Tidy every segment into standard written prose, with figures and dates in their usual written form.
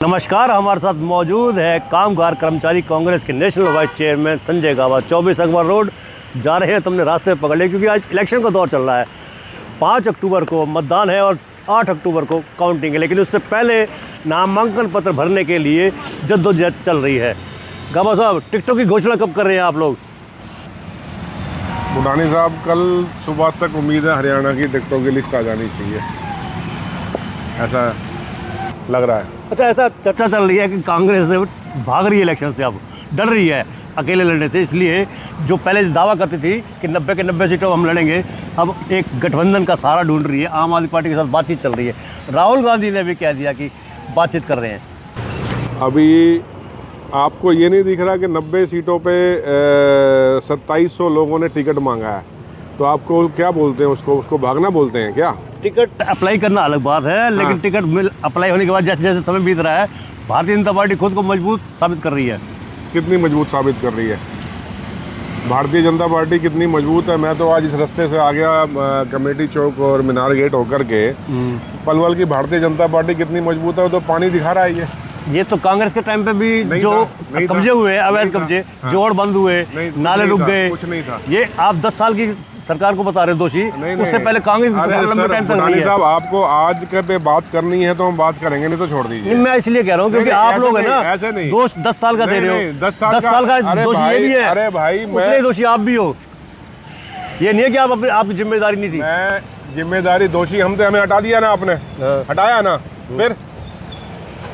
नमस्कार, हमारे साथ मौजूद है कामगार कर्मचारी कांग्रेस के नेशनल वाइस चेयरमैन संजय गावा। 24 अकबर रोड जा रहे हैं, तुमने रास्ते पकड़ लिया क्योंकि आज इलेक्शन का दौर चल रहा है। 5 अक्टूबर को मतदान है और 8 अक्टूबर को काउंटिंग है, लेकिन उससे पहले नामांकन पत्र भरने के लिए जद्दोजहद चल रही है। गावा साहब, टिकटों की घोषणा कब कर रहे हैं आप लोग? बुढ़ानी साहब, कल सुबह तक उम्मीद है हरियाणा की टिकटों की लिस्ट आ जानी चाहिए, ऐसा लग रहा है। अच्छा, ऐसा चर्चा चल रही है कि कांग्रेस भाग रही है इलेक्शन से, अब डर रही है अकेले लड़ने से, इसलिए जो पहले दावा करती थी कि 90 के 90 सीटों हम लड़ेंगे, अब एक गठबंधन का सहारा ढूंढ रही है। आम आदमी पार्टी के साथ बातचीत चल रही है। राहुल गांधी ने भी कह दिया कि बातचीत कर रहे हैं। अभी आपको ये नहीं दिख रहा कि 90 सीटों पे 2700 लोगों ने टिकट मांगा है, तो आपको क्या बोलते हैं? उसको भागना बोलते हैं क्या? टिकट अप्लाई करना अलग बात है, लेकिन टिकट अप्लाई होने के बाद जैसे जैसे समय बीत रहा है, भारतीय जनता पार्टी खुद को मजबूत साबित कर रही है। कितनी मजबूत साबित कर रही है भारतीय जनता पार्टी? कितनी मजबूत है? मैं तो आज इस रास्ते से आ गया, कमेटी चौक और मीनार गेट होकर के। पलवल की भारतीय जनता पार्टी कितनी मजबूत है, वो तो पानी दिखा रहा है। ये तो कांग्रेस के टाइम पे भी जो कब्जे हुए, अवैध कब्जे, जोड़ बंद हुए, नाले रुक गए, कुछ नहीं था। ये आप 10 साल की सरकार को बता रहे दोषी। उससे पहले कांग्रेस की सरकार लंबे टाइम तक रही है। साहब, आपको आज के पे बात करनी है तो हम बात करेंगे, नहीं तो छोड़ दीजिए। मैं इसलिए कह रहा हूँ क्योंकि आप लोग है ना, ऐसे नहीं दोष 10 साल का दे रहे हो। 10 साल का दोषी ये भी है। अरे भाई, मैं दोषी आप भी हो। ये नहीं है कि आपकी जिम्मेदारी नहीं थी। मैं जिम्मेदारी दोषी हम थे, हमें हटा दिया ना आपने, हटाया ना, फिर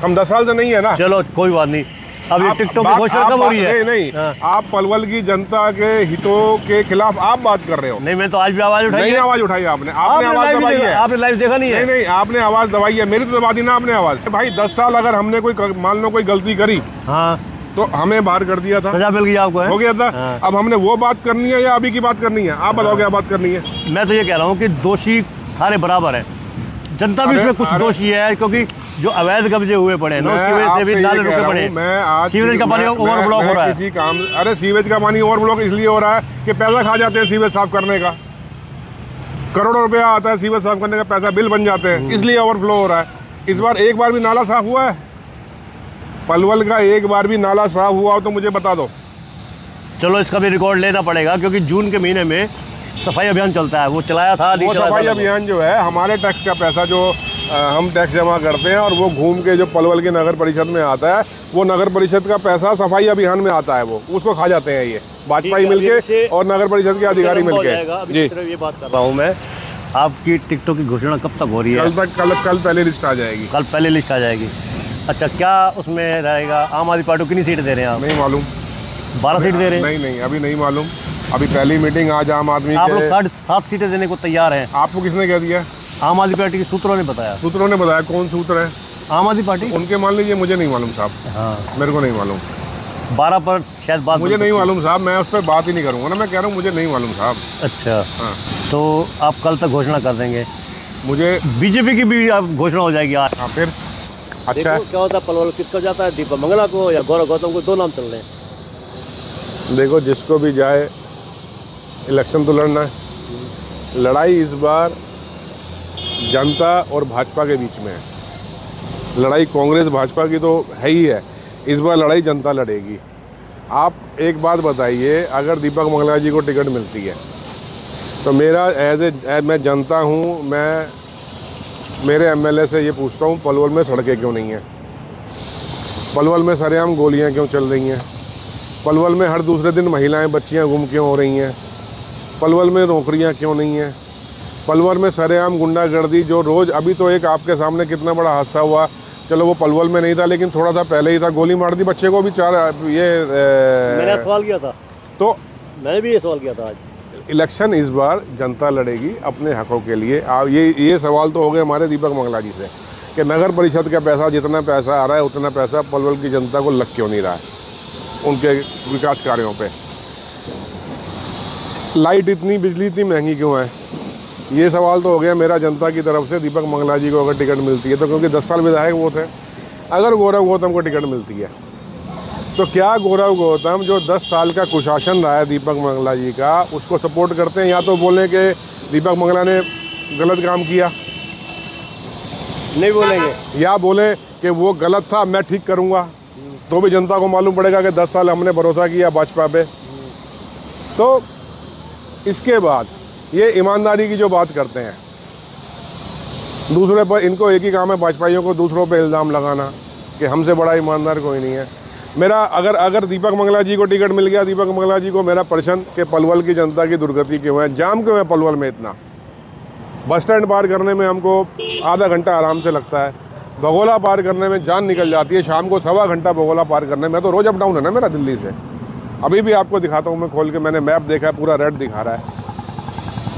हम 10 साल से नहीं है ना। चलो कोई बात नहीं। अब ये टिकटों की घोषणा कब हो रही है? नहीं, आप पलवल की जनता के हितों के खिलाफ आप बात कर रहे हो। नहीं, मैं तो आज भी आवाज उठाई। नहीं, आवाज उठाई आपने आवाज दबाई है। आपने लाइव देखा नहीं है? नहीं, आपने आवाज दबाई है, मेरी तो दबा दी ना आपने आवाज। भाई 10 साल अगर हमने कोई मान लो कोई गलती करी, हाँ, तो हमें बाहर कर दिया था, सजा मिल गई आपको, हो गया था। हाँ। अब हमने वो बात करनी है या अभी की बात करनी है? आप बताओ क्या बात करनी है? मैं तो ये कह रहा हूँ कि दोषी सारे बराबर है, जनता भी इसमें कुछ दोषी है, क्योंकि जो अवैध कब्जे हुए पड़े हैं ना, उसकी वजह से भी नाले रुके पड़े। मैं आज सीवरेज का पानी ओवर ब्लॉक हो रहा है। किसी काम, अरे सीवेज का पानी ओवर ब्लॉक इसलिए हो रहा है कि पैसा खा जाते हैं सीवेज साफ करने का। करोड़ों रुपया आता है सीवेज साफ करने का, पैसा बिल बन जाते हैं, इसलिए ओवरफ्लो हो रहा है। इस बार एक बार भी नाला साफ हुआ है? पलवल का एक बार भी नाला साफ हुआ हो तो मुझे बता दो। चलो, इसका भी रिकॉर्ड लेना पड़ेगा, क्योंकि जून के महीने में सफाई अभियान चलता है, वो चलाया था। वो सफाई अभियान जो है, हमारे टैक्स का पैसा जो हम टैक्स जमा करते हैं और वो घूम के जो पलवल के नगर परिषद में आता है, वो नगर परिषद का पैसा सफाई अभियान में आता है, वो उसको खा जाते हैं ये भाजपाई मिलके और नगर परिषद के अधिकारी मिलके। जी, ये बात कर रहा हूँ मैं। आपकी टिकटों की घोषणा कब तक हो रही है? कल पहले लिस्ट आ जाएगी। कल पहले लिस्ट आ जाएगी। अच्छा, क्या उसमें रहेगा? आम आदमी पार्टी को कितनी सीट दे रहे हैं आप? नहीं मालूम। 12 सीट दे रहे हैं? नहीं, अभी नहीं मालूम। अभी पहली मीटिंग आज आम आदमी, आप लोग 7.5 सीटें देने को तैयार हैं। आपको किसने कह दिया? आम आदमी पार्टी के सूत्रों ने बताया। सूत्रों ने बताया? कौन सूत्र है? आम आदमी पार्टी उनके, मान लीजिए, मुझे नहीं मालूम साहब। हाँ, मेरे को नहीं मालूम। 12 पर शायद बात मुझे नहीं मालूम साहब, मैं उस पर बात ही नहीं करूँगा ना, मैं कह रहा हूँ मुझे नहीं मालूम साहब। अच्छा, हाँ, तो आप कल तक घोषणा कर देंगे? मुझे बीजेपी की भी घोषणा हो जाएगी आज। हाँ, फिर अच्छा क्या होता है, पलवल किसका जाता है? दीपक मंगला को या गौरव गौतम को? 2 नाम चल रहे हैं। देखो, जिसको भी जाए, इलेक्शन तो लड़ना है। लड़ाई इस बार जनता और भाजपा के बीच में है। लड़ाई कांग्रेस भाजपा की तो है ही है, इस बार लड़ाई जनता लड़ेगी। आप एक बात बताइए, अगर दीपक मंगला जी को टिकट मिलती है तो मेरा मैं जनता हूँ, मैं मेरे एमएलए से ये पूछता हूँ, पलवल में सड़कें क्यों नहीं हैं? पलवल में सरेआम गोलियाँ क्यों चल रही हैं? पलवल में हर दूसरे दिन महिलाएं, बच्चियां गुम क्यों हो रही हैं? पलवल में नौकरियां क्यों नहीं हैं? पलवल में सरेआम गुंडागर्दी जो रोज़, अभी तो एक आपके सामने कितना बड़ा हादसा हुआ, चलो वो पलवल में नहीं था लेकिन थोड़ा सा पहले ही था, गोली मार दी बच्चे को भी। मैंने सवाल किया था, तो मैंने भी ये सवाल किया था आज। इलेक्शन इस बार जनता लड़ेगी अपने हकों के लिए। ये सवाल तो हो गए हमारे दीपक मंगला जी से कि नगर परिषद का पैसा, जितना पैसा आ रहा है उतना पैसा पलवल की जनता को लग क्यों नहीं रहा है उनके विकास कार्यों पे? लाइट इतनी, बिजली इतनी महंगी क्यों है? ये सवाल तो हो गया मेरा जनता की तरफ से। दीपक मंगला जी को अगर टिकट मिलती है तो, क्योंकि 10 साल विधायक वो थे, अगर गौरव गौतम को टिकट मिलती है तो क्या गौरव गौतम जो 10 साल का कुशासन रहा है दीपक मंगला जी का, उसको सपोर्ट करते हैं? या तो बोलें कि दीपक मंगला ने गलत काम किया, नहीं बोलेंगे। या बोले कि वो गलत था, मैं ठीक करूंगा, तो भी जनता को मालूम पड़ेगा कि 10 साल हमने भरोसा किया भाजपा पे। तो इसके बाद ये ईमानदारी की जो बात करते हैं, दूसरे पर, इनको एक ही काम है भाजपाइयों को दूसरों पे इल्ज़ाम लगाना कि हमसे बड़ा ईमानदार कोई नहीं है। मेरा अगर दीपक मंगला जी को टिकट मिल गया, दीपक मंगला जी को मेरा प्रश्न कि पलवल की जनता की दुर्गति क्यों है, जाम क्यों है पलवल में इतना। बस स्टैंड पार करने में हमको आधा घंटा आराम से लगता है, बगोला पार करने में जान निकल जाती है, शाम को 1.25 घंटा बगोला पार करने में। तो रोज़ अप डाउन है ना मेरा दिल्ली से। अभी भी आपको दिखाता हूँ मैं खोल के, मैंने मैप देखा है, पूरा रेड दिखा रहा है।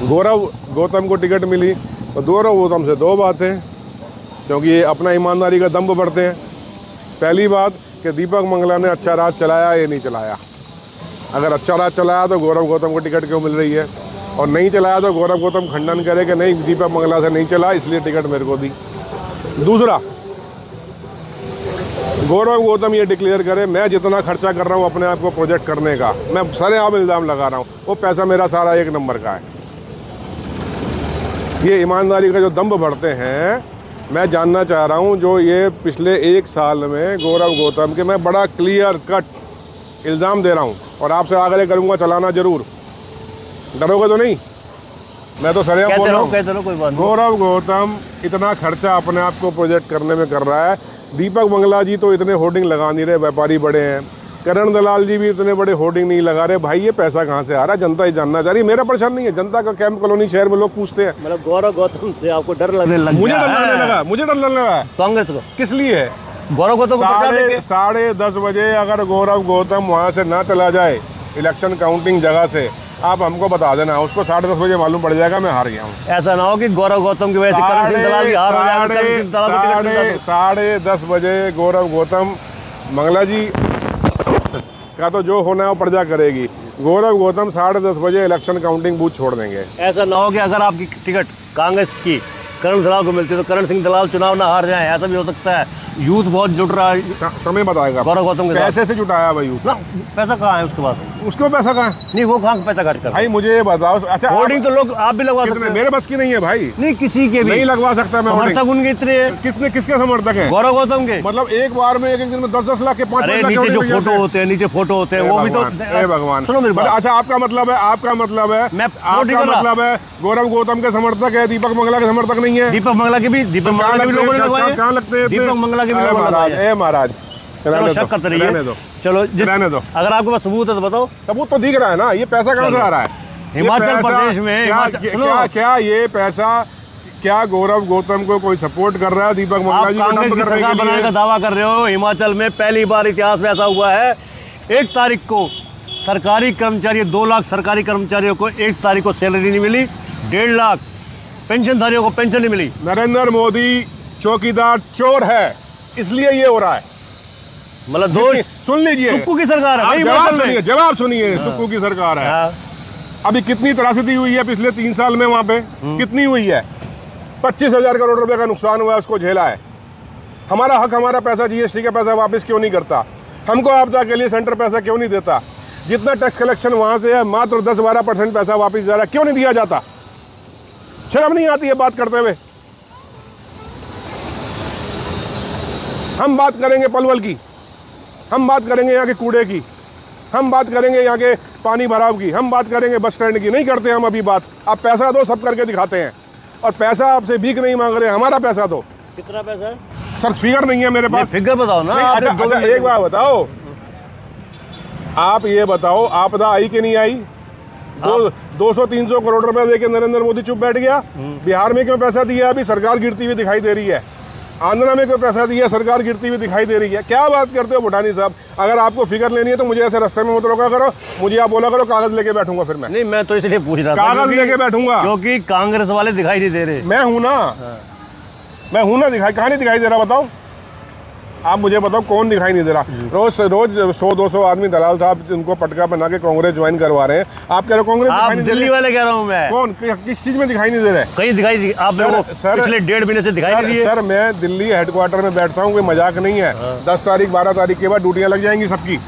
गौरव गौतम को टिकट मिली तो गौरव गौतम से दो बातें, क्योंकि ये अपना ईमानदारी का दम्भ बढ़ते हैं। पहली बात कि दीपक मंगला ने अच्छा राज चलाया, ये नहीं चलाया। अगर अच्छा राज चलाया तो गौरव गौतम को टिकट क्यों मिल रही है, और नहीं चलाया तो गौरव गौतम खंडन करे कि नहीं दीपक मंगला से नहीं चला इसलिए टिकट मेरे को दी। दूसरा, गौरव गौतम ये डिक्लेयर करे मैं जितना खर्चा कर रहा हूँ अपने आप को प्रोजेक्ट करने का, मैं सरेआम इल्ज़ाम लगा रहा हूँ, वो पैसा मेरा सारा 1 नंबर का है। ये ईमानदारी का जो दम्भ बढ़ते हैं, मैं जानना चाह रहा हूँ जो ये पिछले 1 साल में गौरव गौतम के, मैं बड़ा क्लियर कट इल्ज़ाम दे रहा हूँ और आपसे आग्रह करूँगा चलाना जरूर, डरोगे तो नहीं, मैं तो सरेआम बोल रहा हूँ। गौरव गौतम इतना खर्चा अपने आप को प्रोजेक्ट करने में कर रहा है। दीपक मंगला जी तो इतने होर्डिंग लगा नहीं रहे, व्यापारी बड़े हैं। करण दलाल जी भी इतने बड़े होर्डिंग नहीं लगा रहे। भाई ये पैसा कहाँ से आ रहा है, जनता ही जानना चाह रही है। मेरा परेशान नहीं है, जनता का कैंप कॉलोनी शहर में लोग पूछते हैं। मतलब गौरव गौतम से आपको डर लगने लगा? मुझे डर लगने लगा, मुझे डर लगने लगा। कांग्रेस को किस लिए? गौरव गौतम को 10:30 बजे अगर गौरव गौतम वहाँ से ना चला जाए इलेक्शन काउंटिंग जगह से, आप हमको बता देना, उसको 10:30 बजे मालूम पड़ जाएगा मैं हार गया हूँ। ऐसा ना हो कि गौरव गौतम की वजह से करण सिंह दलाल की हार हो जाए। 10:30 बजे गौरव गौतम, मंगला जी का तो जो होना है वो प्रजा करेगी। गौरव गौतम 10:30 बजे इलेक्शन काउंटिंग बूथ छोड़ देंगे। ऐसा ना हो कि अगर आपकी टिकट कांग्रेस की करण दलाल को मिलती है तो करण सिंह दलाल चुनाव ना हार जाए, ऐसा भी हो सकता है। यूथ बहुत जुट रहा है, समय बताएगा। गौरव गौतम के पैसे से जुटाया भाई यूथ? ना, पैसा कहाँ है उसके पास? उसको पैसा कहाँ? नहीं, वो कहाँ पैसा खर्च कर? भाई मुझे ये बताओ। अच्छा, होर्डिंग तो लोग आप भी लगवा सकते हैं। मेरे बस की नहीं है भाई। नहीं, किसी के भी नहीं लगवा सकता मैं। समर्थक उनके इतने कितने, किसके समर्थक हैं? गौरव गौतम के। मतलब एक बार में एक दिन में 10-10 लाख के 5-5 लाख नीचे जो फोटो होते हैं, नीचे फोटो होते हैं, वो भी तो। भगवान, सुनो मेरी बात। अच्छा, आपका मतलब है गौरव गौतम के समर्थक है, दीपक मंगला के समर्थक नहीं है? दीपक मंगला के भी लोगों ने लगवाए। कहाँ लगते हैं दीपक मंगला के भी लोगों ने लगवाए। महाराज चलो शक करते रहिए, रहने दो, चलो रहने दो। अगर आपके पास सबूत है तो बताओ। सबूत तो दिख रहा है ना, ये पैसा कहाँ से आ रहा है? हिमाचल प्रदेश में क्या ये पैसा, क्या गौरव गौतम को कोई सपोर्ट कर रहा है दीपक मंगला जी को कांग्रेस की सरकार बनाने का दावा कर रहे हो? हिमाचल में पहली बार इतिहास में ऐसा हुआ है, 1 तारीख को सरकारी कर्मचारी, 2 लाख सरकारी कर्मचारियों को 1 तारीख को सैलरी नहीं मिली, 1.5 लाख पेंशनधारियों को पेंशन नहीं मिली। नरेंद्र मोदी चौकीदार चोर है, इसलिए ये हो रहा है। मतलब दोष सुन लीजिए, सुक्कू की सरकार है। जवाब सुनिए, सुक्कू की सरकार है। अभी कितनी त्रासदी हुई है पिछले 3 साल में वहां पे? कितनी हुई है? 25,000 करोड़ रुपए का नुकसान हुआ है, उसको झेला है। हमारा हक, हमारा पैसा, जीएसटी का पैसा वापस क्यों नहीं करता? हमको आपदा के लिए सेंटर पैसा क्यों नहीं देता? जितना टैक्स कलेक्शन वहां से है, मात्र 10-12% पैसा वापस जा रहा है, क्यों नहीं दिया जाता? शर्म नहीं आती है बात करते हुए? हम बात करेंगे पलवल की, हम बात करेंगे यहाँ के कूड़े की, हम बात करेंगे यहाँ के पानी भराव की, हम बात करेंगे बस स्टैंड की। नहीं करते हम अभी बात। आप पैसा दो, सब करके दिखाते हैं। और पैसा आपसे भीख नहीं मांग रहे, हमारा पैसा दो। कितना पैसा है सर? फिगर नहीं है मेरे पास। फिगर बताओ ना। अच्छा, एक बात बताओ, आप ये बताओ, आपदा आई कि नहीं आई? 200-300 करोड़ रुपए देके नरेंद्र मोदी चुप बैठ गया। बिहार में क्यों पैसा दिया? अभी सरकार गिरती हुई दिखाई दे रही है। आंध्रा में क्यों पैसा दिया? सरकार गिरती हुई दिखाई दे रही है। क्या बात करते हो भुटानी साहब? अगर आपको फिगर लेनी है तो मुझे ऐसे रास्ते में मत रोका करो, मुझे आप बोला करो कागज लेके बैठूंगा। फिर मैं नहीं, मैं तो इसलिए पूछ रहा था, कागज लेके बैठूंगा क्योंकि कांग्रेस वाले दिखाई नहीं दे रहे। मैं हूं ना, मैं हूं ना। कहाँ नहीं दिखाई दे रहा बताओ? आप मुझे बताओ कौन दिखाई नहीं दे रहा? रोज 100-200 आदमी दलाल साहब उनको पटका बना के कांग्रेस ज्वाइन करवा रहे हैं। आप कह रहे हो कांग्रेस दिखाई नहीं दे रही? दिल्ली वाले कह रहा हूँ मैं। कौन, किस चीज में दिखाई नहीं दे रहे? कहीं दिखाई आप पिछले 1.5 महीने से दिखाई नहीं। सर मैं दिल्ली हेडक्वार्टर में बैठता हूँ, कोई मजाक नहीं है। 10 तारीख 12 तारीख के बाद ड्यूटियां लग जाएंगी सबकी।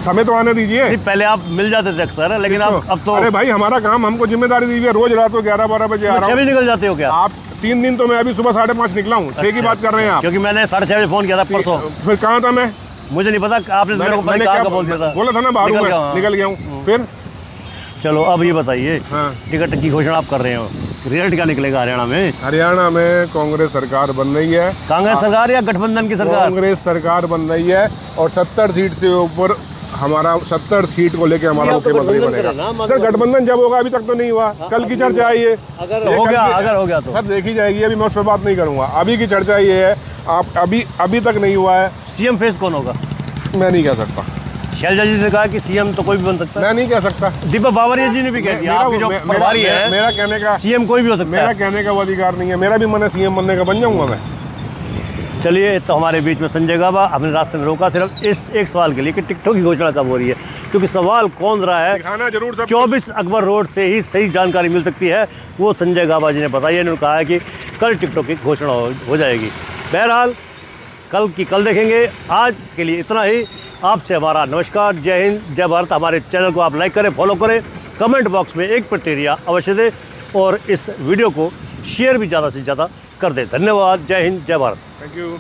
समय तो आने दीजिए। पहले आप मिल जाते थे अक्सर, लेकिन अब तो। अरे भाई, हमारा काम, हमको जिम्मेदारी दी हुई है। रोज रात को 11-12 बजे आ रहा हूँ। निकल जाते हो क्या आप? 3 दिन तो मैं अभी सुबह 5:30 निकला हूँ, 6 की बात कर रहे हैं आप। क्योंकि मैंने 6:30 बजे फ़ोन किया था परसों। फिर कहाँ था मैं? मुझे नहीं पता, आपने मेरे को मैंने कहाँ क्या का बोल दिया था। बोला था ना बाहर हूँ निकल गया, मैं, हाँ। निकल गया हूँ। फिर चलो अब ये बताइए, हाँ, टिकट की घोषणा आप कर रहे हो, रिजल्ट क्या निकलेगा हरियाणा में? हरियाणा में कांग्रेस सरकार बन रही है। कांग्रेस सरकार या गठबंधन की सरकार? कांग्रेस सरकार बन रही है और 70 सीट से ऊपर हमारा 70 सीट को लेके हमारा ये तो मुख्यमंत्री गठबंधन बनेगा। करेगा ना, सर गठबंधन जब होगा, अभी तक तो नहीं हुआ। कल की चर्चा है ये, अगर हो गया तो सर देखी जाएगी, अभी मैं उस पर बात नहीं करूंगा। अभी की चर्चा ये है, आप अभी तक नहीं हुआ है। सीएम फेस कौन होगा? मैं नहीं कह सकता, शैलजा जी ने कहा कि सीएम तो कोई भी बन सकता है। मैं नहीं कह सकता। दीपक बावरिया जी ने भी कह दिया, आपकी जो प्रभारी है मेरा कहने का सीएम कोई भी हो सकता मेरा है। कहने का वो अधिकार नहीं है। मेरा भी मन है सीएम बनने का, बन जाऊंगा मैं। चलिए, तो हमारे बीच में संजय गाबा अपने रास्ते में रोका सिर्फ इस एक सवाल के लिए कि टिकटों की घोषणा कब हो रही है, क्योंकि सवाल कौन रहा है दिखाना जरूर सब। 24 अकबर रोड से ही सही जानकारी मिल सकती है, वो संजय गाबा जी ने बताई है। इन्होंने कहा है कि कल टिकटों की घोषणा हो जाएगी। बहरहाल कल की कल देखेंगे। आज के लिए इतना ही। आपसे हमारा नमस्कार, जय हिंद, जय भारत। हमारे चैनल को आप लाइक करें, फॉलो करें, कमेंट बॉक्स में एक प्रतिक्रिया अवश्य दें और इस वीडियो को शेयर भी ज़्यादा से ज़्यादा कर दें। धन्यवाद, जय हिंद, जय भारत। Thank you.